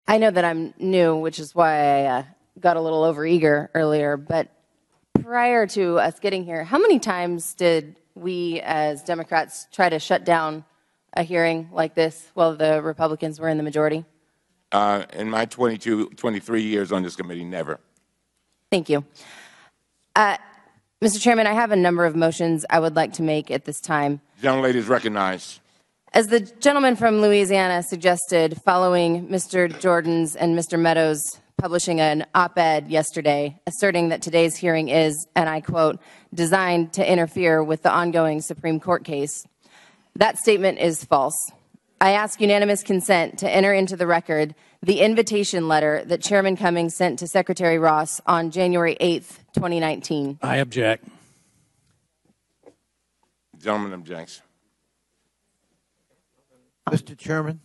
I know that I'm new, which is why I got a little overeager earlier, but prior to us getting here, how many times did we as Democrats try to shut down a hearing like this while the Republicans were in the majority? In my 23 years on this committee, never. Thank you. Mr. Chairman, I have a number of motions I would like to make at this time. The gentlelady is recognized. As the gentleman from Louisiana suggested, following Mr. Jordan's and Mr. Meadows' publishing an op-ed yesterday asserting that today's hearing is, and I quote, designed to interfere with the ongoing Supreme Court case, that statement is false. I ask unanimous consent to enter into the record the invitation letter that Chairman Cummings sent to Secretary Ross on January 8th, 2019. I object. The gentleman objects. Mr. Chairman,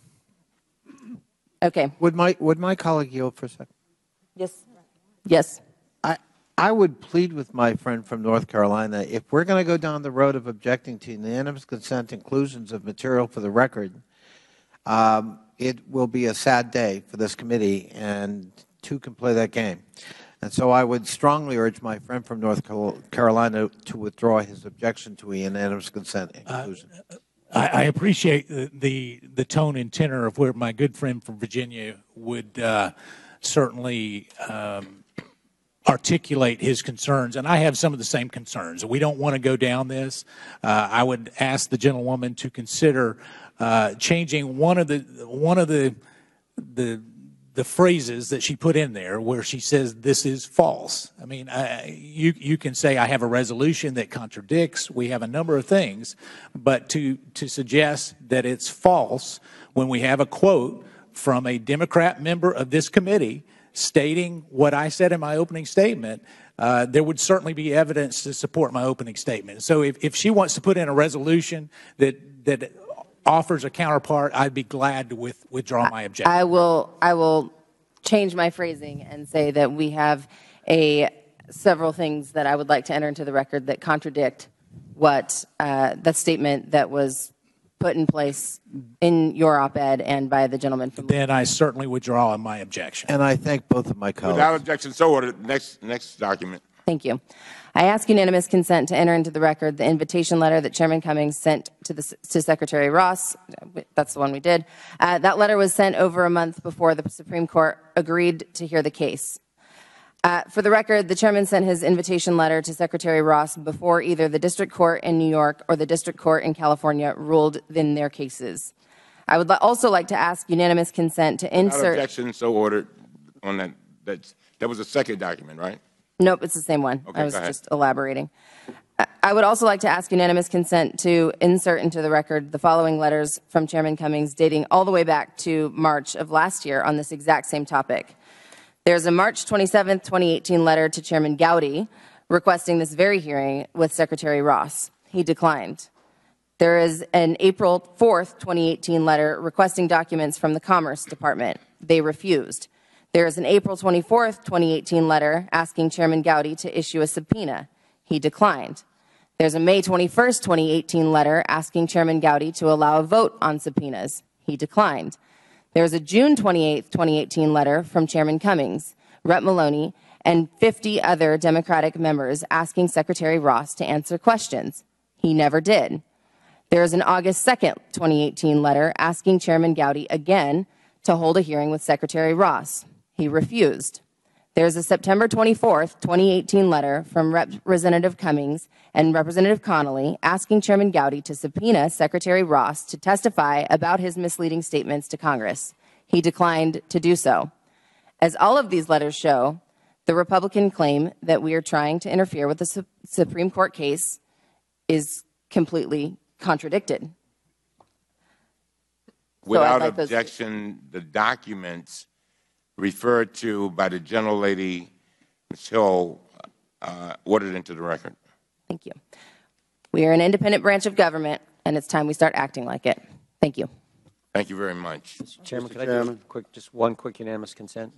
Okay. would my colleague yield for a second? Yes. Yes. I would plead with my friend from North Carolina, if we're going to go down the road of objecting to unanimous consent inclusions of material for the record, it will be a sad day for this committee, and two can play that game. And so I would strongly urge my friend from North Carolina to withdraw his objection to a unanimous consent inclusion. I appreciate the tone and tenor of where my good friend from Virginia would certainly articulate his concerns, and I have some of the same concerns. We don't want to go down this. I would ask the gentlewoman to consider changing one of the phrases that she put in there, where she says this is false. I mean, you can say I have a resolution that contradicts. We have a number of things, but to suggest that it's false when we have a quote from a Democrat member of this committee stating what I said in my opening statement, there would certainly be evidence to support my opening statement. So if she wants to put in a resolution that offers a counterpart, I'd be glad to withdraw my objection. I will change my phrasing and say that we have several things that I would like to enter into the record that contradict what the statement that was put in place in your op-ed and by the gentleman from. Then I certainly withdraw my objection. And I thank both of my colleagues. Without objection, so ordered. Next document. Thank you. I ask unanimous consent to enter into the record the invitation letter that Chairman Cummings sent to Secretary Ross. That's the one we did. That letter was sent over a month before the Supreme Court agreed to hear the case. For the record, the chairman sent his invitation letter to Secretary Ross before either the district court in New York or the district court in California ruled in their cases. I would also like to ask unanimous consent to insert. Without objection, so ordered. On that was a second document, right? Nope, it's the same one. Okay, I was just elaborating. I would also like to ask unanimous consent to insert into the record the following letters from Chairman Cummings dating all the way back to March of last year on this exact same topic. There's a March 27, 2018 letter to Chairman Gowdy requesting this very hearing with Secretary Ross. He declined. There is an April 4, 2018 letter requesting documents from the Commerce Department. They refused. There is an April 24, 2018 letter asking Chairman Gowdy to issue a subpoena. He declined. There's a May 21, 2018 letter asking Chairman Gowdy to allow a vote on subpoenas. He declined. There is a June 28, 2018 letter from Chairman Cummings, Rep. Maloney, and 50 other Democratic members asking Secretary Ross to answer questions. He never did. There is an August 2, 2018 letter asking Chairman Gowdy again to hold a hearing with Secretary Ross. He refused. There's a September 24, 2018 letter from Representative Cummings and Representative Connolly asking Chairman Gowdy to subpoena Secretary Ross to testify about his misleading statements to Congress. He declined to do so. As all of these letters show, the Republican claim that we are trying to interfere with the Supreme Court case is completely contradicted. Without objection, the documents referred to by the gentlelady, Ms. Hill, ordered into the record. Thank you. We are an independent branch of government, and it's time we start acting like it. Thank you. Thank you very much. Mr. Chairman, could I do just one quick unanimous consent?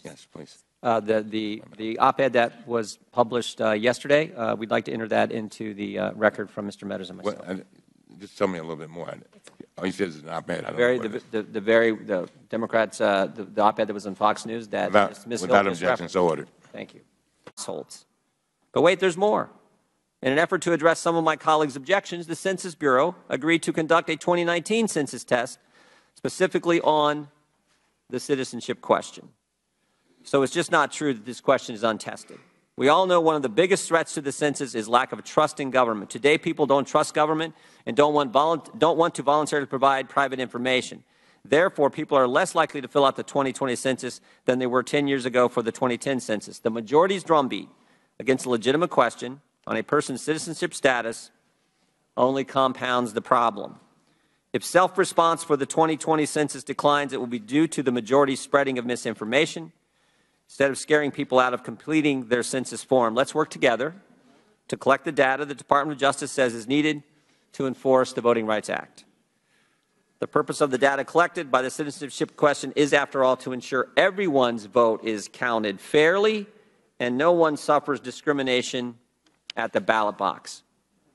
Yes, please. The op-ed that was published yesterday, we'd like to enter that into the record from Mr. Meadows and myself. Just tell me a little bit more. Oh, he says it's not bad. I don't Very, know what it the Democrats, the op-ed that was on Fox News that is. Without objection, so ordered. Thank you. Households. But wait, there's more. In an effort to address some of my colleagues' objections, the Census Bureau agreed to conduct a 2019 census test specifically on the citizenship question. So it's just not true that this question is untested. We all know one of the biggest threats to the census is lack of trust in government. Today, people don't trust government and don't want to voluntarily provide private information. Therefore, people are less likely to fill out the 2020 census than they were 10 years ago for the 2010 census. The majority's drumbeat against a legitimate question on a person's citizenship status only compounds the problem. If self-response for the 2020 census declines, it will be due to the majority's spreading of misinformation instead of scaring people out of completing their census form. Let's work together to collect the data the Department of Justice says is needed to enforce the Voting Rights Act. The purpose of the data collected by the citizenship question is, after all, to ensure everyone's vote is counted fairly and no one suffers discrimination at the ballot box.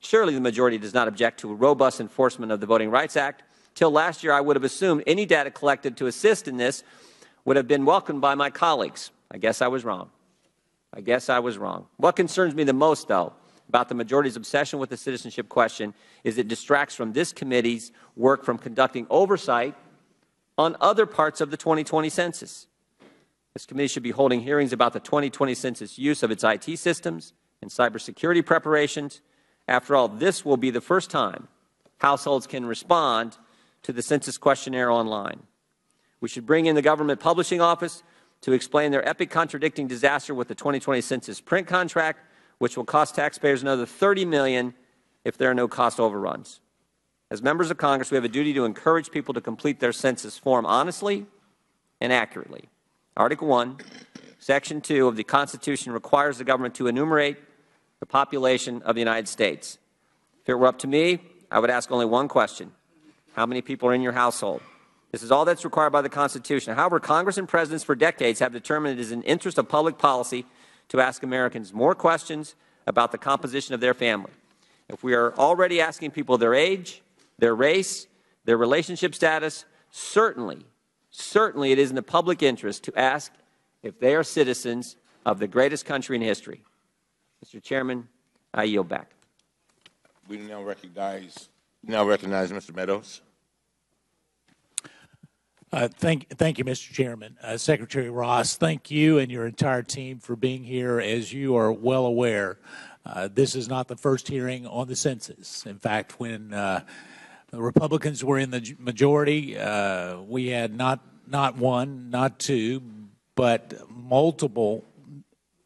Surely the majority does not object to a robust enforcement of the Voting Rights Act. Till last year, I would have assumed any data collected to assist in this would have been welcomed by my colleagues. I guess I was wrong. I guess I was wrong. What concerns me the most, though, about the majority's obsession with the citizenship question is it distracts from this committee's work from conducting oversight on other parts of the 2020 census. This committee should be holding hearings about the 2020 census use of its IT systems and cybersecurity preparations. After all, this will be the first time households can respond to the census questionnaire online. We should bring in the government publishing office to explain their epic contradicting disaster with the 2020 census print contract, which will cost taxpayers another $30 million if there are no cost overruns. As members of Congress, we have a duty to encourage people to complete their census form honestly and accurately. Article 1, Section 2 of the Constitution requires the government to enumerate the population of the United States. If it were up to me, I would ask only one question. How many people are in your household? This is all that's required by the Constitution. However, Congress and presidents for decades have determined it is in the interest of public policy to ask Americans more questions about the composition of their family. If we are already asking people their age, their race, their relationship status, certainly it is in the public interest to ask if they are citizens of the greatest country in history. Mr. Chairman, I yield back. We now recognize Mr. Meadows. Thank you, Mr. Chairman. Secretary Ross, thank you and your entire team for being here. As you are well aware, this is not the first hearing on the census. In fact, when the Republicans were in the majority, we had not one, not two, but multiple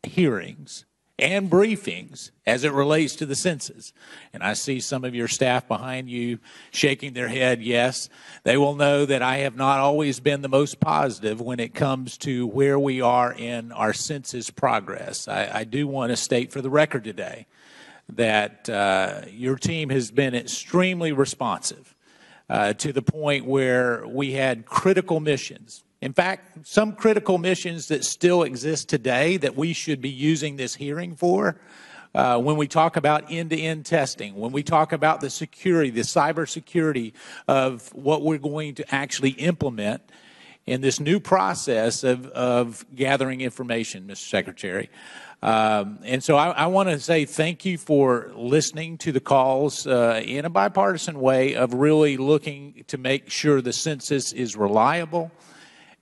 hearings and briefings as it relates to the census. And I see some of your staff behind you shaking their head yes. They will know that I have not always been the most positive when it comes to where we are in our census progress. I do want to state for the record today that your team has been extremely responsive to the point where we had critical missions. In fact, some critical missions that still exist today that we should be using this hearing for, when we talk about end-to-end testing, when we talk about the security, the cybersecurity of what we're going to actually implement in this new process of gathering information, Mr. Secretary. And so I want to say thank you for listening to the calls in a bipartisan way of really looking to make sure the census is reliable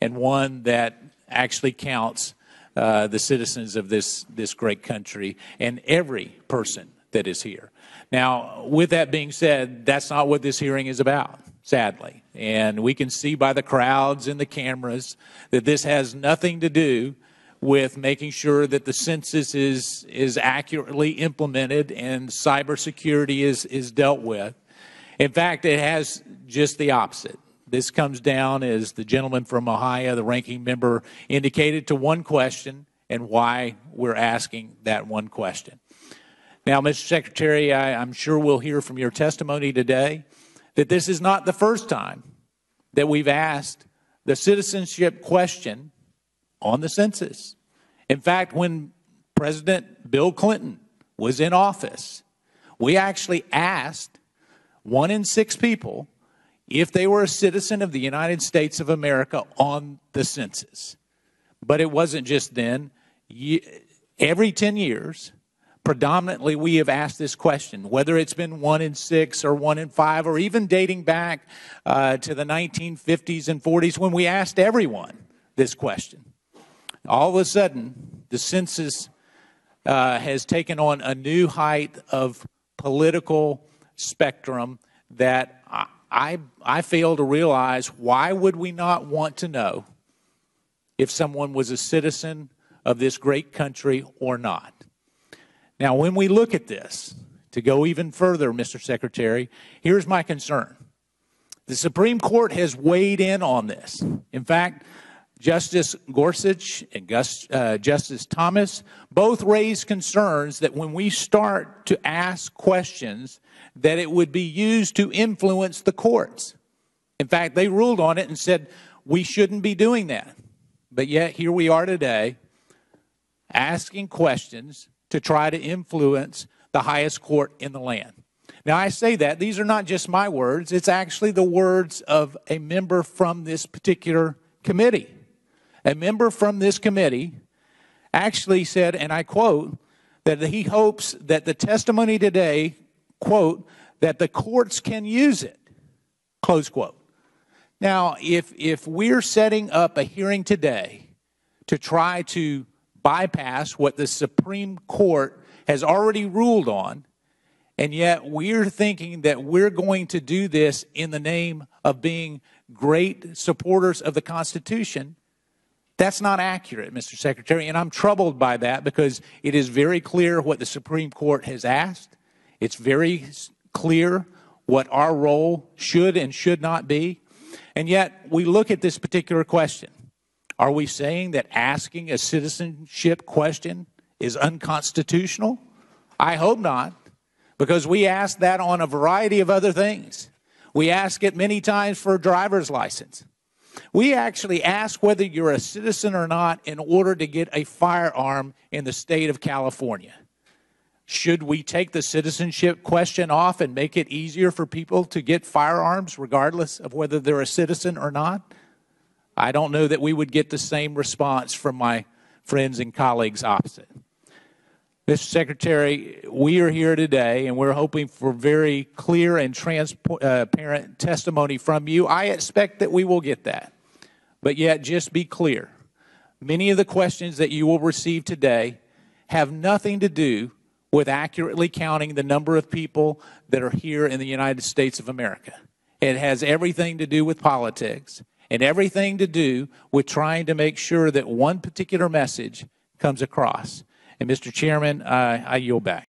and one that actually counts the citizens of this great country and every person that is here. Now, with that being said, that's not what this hearing is about, sadly. And we can see by the crowds and the cameras that this has nothing to do with making sure that the census is accurately implemented and cybersecurity is dealt with. In fact, it has just the opposite. This comes down, as the gentleman from Ohio, the ranking member, indicated, to one question and why we're asking that one question. Now, Mr. Secretary, I'm sure we'll hear from your testimony today that this is not the first time that we've asked the citizenship question on the census. In fact, when President Bill Clinton was in office, we actually asked 1 in 6 people if they were a citizen of the United States of America on the census. But it wasn't just then. Every 10 years, predominantly we have asked this question, whether it's been 1 in 6 or 1 in 5, or even dating back to the 1950s and 40s when we asked everyone this question. All of a sudden, the census has taken on a new height of political spectrum that I fail to realize. Why would we not want to know if someone was a citizen of this great country or not? Now, when we look at this, to go even further, Mr. Secretary, here's my concern. The Supreme Court has weighed in on this. In fact, Justice Gorsuch and Justice Thomas both raised concerns that when we start to ask questions, that it would be used to influence the courts. In fact, they ruled on it and said we shouldn't be doing that. But yet here we are today asking questions to try to influence the highest court in the land. Now, I say that. These are not just my words. It's actually the words of a member from this particular committee. A member from this committee actually said, and I quote, that he hopes that the testimony today, quote, that the courts can use it, close quote. Now, if we're setting up a hearing today to try to bypass what the Supreme Court has already ruled on, and yet we're thinking that we're going to do this in the name of being great supporters of the Constitution, that's not accurate, Mr. Secretary, and I'm troubled by that because it is very clear what the Supreme Court has asked. It's very clear what our role should and should not be. And yet we look at this particular question. Are we saying that asking a citizenship question is unconstitutional? I hope not, because we ask that on a variety of other things. We ask it many times for a driver's license. We actually ask whether you're a citizen or not in order to get a firearm in the state of California. Should we take the citizenship question off and make it easier for people to get firearms regardless of whether they're a citizen or not? I don't know that we would get the same response from my friends and colleagues opposite. Mr. Secretary, we are here today, and we're hoping for very clear and transparent testimony from you. I expect that we will get that. But yet, just be clear. Many of the questions that you will receive today have nothing to do with accurately counting the number of people that are here in the United States of America. It has everything to do with politics and everything to do with trying to make sure that one particular message comes across. And Mr. Chairman, I yield back.